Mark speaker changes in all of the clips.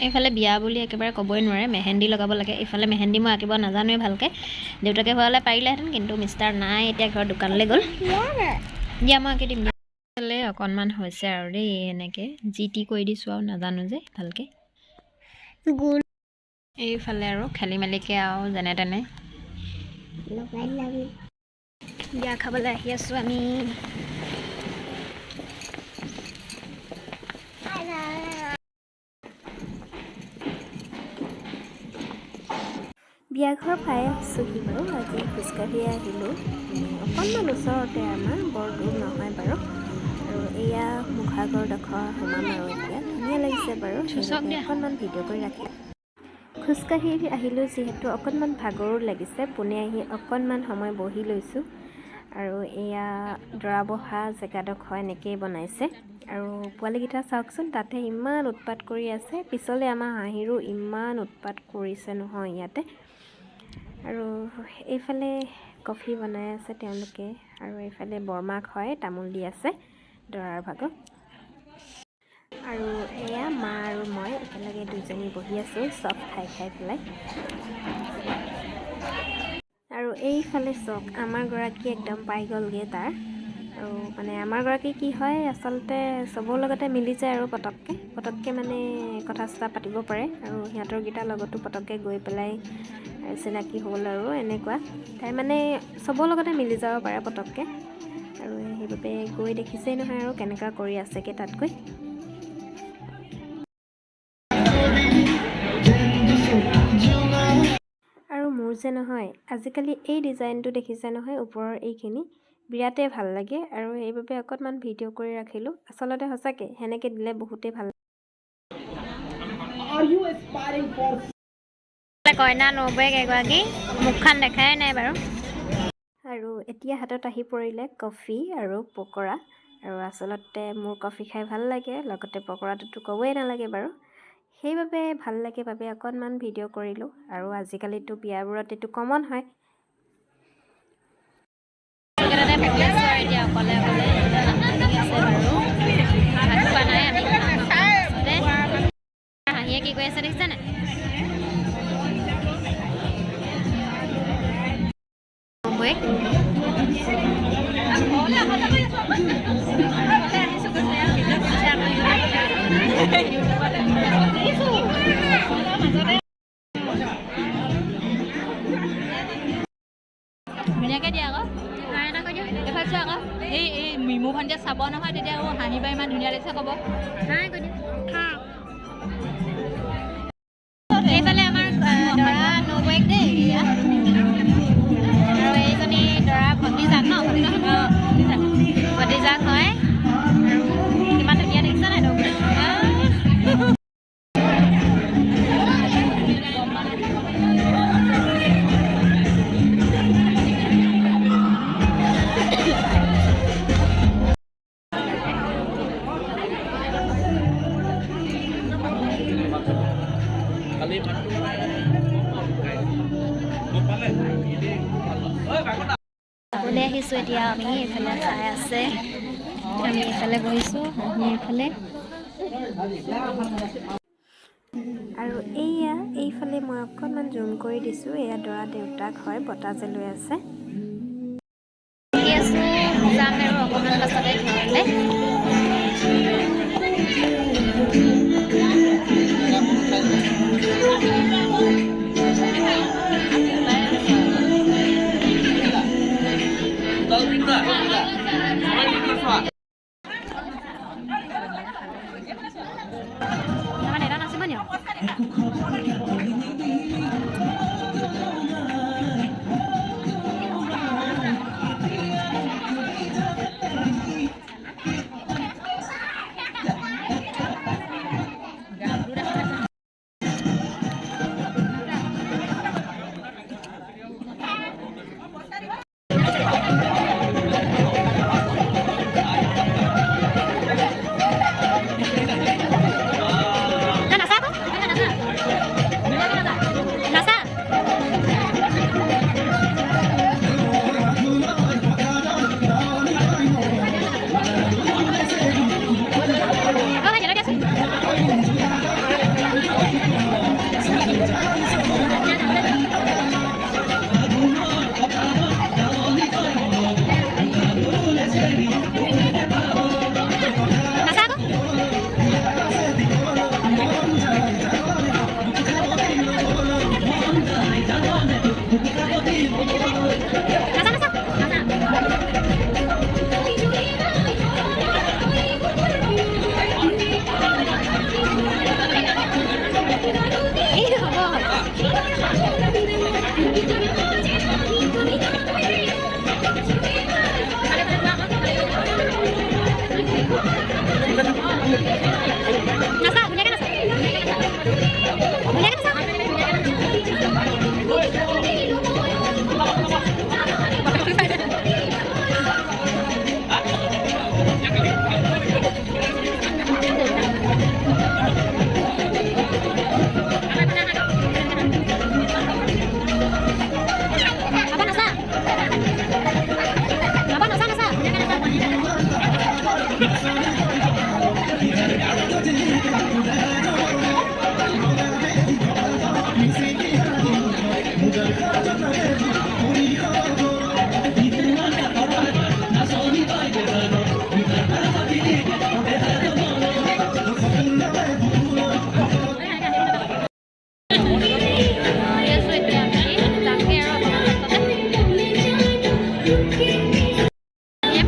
Speaker 1: এইফালে বিয়া বুলি একেবাৰে ক'বই নোৱাৰে, মেহেন্দি লগাব লাগে। এইফালে মেহেন্দি মই আঁকিব নাজানোৱে ভালকৈ, দেউতাকে হোৱালে পাৰিলেহেঁতেন, কিন্তু মিষ্টাৰ নাই, এতিয়া ঘৰৰ দোকানলৈ গ'ল। দিয়া মই আঁকি দিম দিয়া। এইফালে অকণমান হৈছে আৰু দেই, এনেকৈ যি টি কৰি দিছোঁ আৰু নাজানো যে ভালকৈ। এইফালে আৰু খেলি মেলিকৈ আৰু যেনে তেনে বিয়া খাবলৈ আহি আছোঁ আমি। বিয়াঘৰ পাই আহিছোঁহি বাৰু। আজি খোজকাঢ়িয়ে আহিলোঁ, অকণমান ওচৰতে, আমাৰ বৰ দূৰ নহয় বাৰু। আৰু এয়া মুখাগৰডোখৰ সোমাম আৰু এতিয়া ধুনীয়া লাগিছে বাৰু, সেইবাবে অকণমান ভিডিঅ' কৰি ৰাখি খোজকাঢ়ি আহিলোঁ যিহেতু অকণমান ভাগৰো লাগিছে। পোনে আহি অকণমান সময় বহি লৈছোঁ। আৰু এয়া দৰা বহা জেগাডোখৰ এনেকৈয়ে বনাইছে। আৰু পোৱালীকেইটা চাওকচোন, তাতে ইমান উৎপাত কৰি আছে। পিছলৈ আমাৰ হাঁহিৰো ইমান উৎপাত কৰিছে নহয় ইয়াতে। আৰু এইফালে কফি বনাই আছে তেওঁলোকে, আৰু এইফালে বৰমাক হয় তামোল দি আছে দৰাৰ ভাগত। আৰু এয়া মা আৰু মই একেলগে দুজনী বহি আছোঁ, চব খাই খাই পেলাই। আৰু এইফালে চাওক, আমাৰ গৰাকী একদম পাই গ'লগৈ তাৰ। আৰু মানে আমাৰ গৰাকী কি হয়, আচলতে চবৰ লগতে মিলি যায় আৰু পটককৈ মানে কথা চথা পাতিব পাৰে। আৰু সিহঁতৰকেইটাৰ লগতো পটককৈ গৈ পেলাই চিনাকি হ'ল আৰু এনেকুৱা। তাই মানে চবৰ লগতে মিলি যাব পাৰে পটককৈ। আৰু সেইবাবে গৈ দেখিছেই নহয় আৰু কেনেকুৱা কৰি আছেগৈ তাত গৈ। আৰু মোৰ যে নহয়, আজিকালি এই ডিজাইনটো দেখিছে নহয়, ওপৰৰ এইখিনি বিৰাটেই ভাল লাগে। আৰু সেইবাবে অকণমান ভিডিঅ' কৰি ৰাখিলোঁ। আচলতে সঁচাকৈ সেনেকৈ দিলে বহুতেই ভাল। কইনা নবৌৱেক এগৰাকী মুখখন দেখাই নাই বাৰু। আৰু এতিয়া হাতত আহি পৰিলে কফি আৰু পকৰা। আৰু আচলতে মোৰ কফি খাই ভাল লাগে, লগতে পকৰাটোতো ক'বই নালাগে বাৰু। সেইবাবে ভাল লাগে বাবে অকণমান ভিডিঅ' কৰিলোঁ। আৰু আজিকালিতো বিয়াবোৰত এইটো কমন হয়। এতিয়া অকলে অকলে আছে বাৰু, ভাত খোৱা নাই আমি। হাঁহিয়ে কি কৰি আছে দেখিছেনে? ধুনীয়াকৈ দিয়া আকৌ, এইফালে চোৱা আকৌ, এই মিমু ভণ্টিয়ে চাব নহয়, তেতিয়া হাঁহিবা ইমান ধুনীয়া লাগিছে ক'ব। এইফালে আমাৰ দৰা নবৌৱেক দেই, আৰু এইজনী দৰা ভতিজাক ন, ভতিজাক হয়। আৰু কিমান ধুনীয়া দেখিছা নাই নবৌৱেক? চাবলৈ আহিছোঁ এতিয়া আমি, এইফালে চাই আছে, আমি এইফালে বহিছোঁ, আমি এইফালে। আৰু এইফালে মই অকণমান জুম কৰি দিছোঁ, এয়া দৰা দেউতাক হয়, বঁটা যে লৈ আছে। যাম আৰু অকণমান পাছতে ঘৰলৈ। এটা নাচিব নি?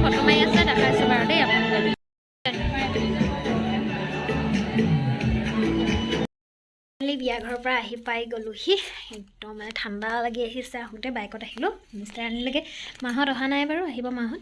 Speaker 2: ফটো মাৰি আছে দেখাইছোঁ বাৰু দেই আপোনালোকে বিয়া ঘৰৰ পৰা আহি পাই গ'লোহি একদম মানে ঠাণ্ডা লাগি আহিছে আহোঁতে বাইকত আহিলোঁ মিষ্টাৰ আনিলেগৈ মাহঁত অহা নাই বাৰু আহিব মাহঁত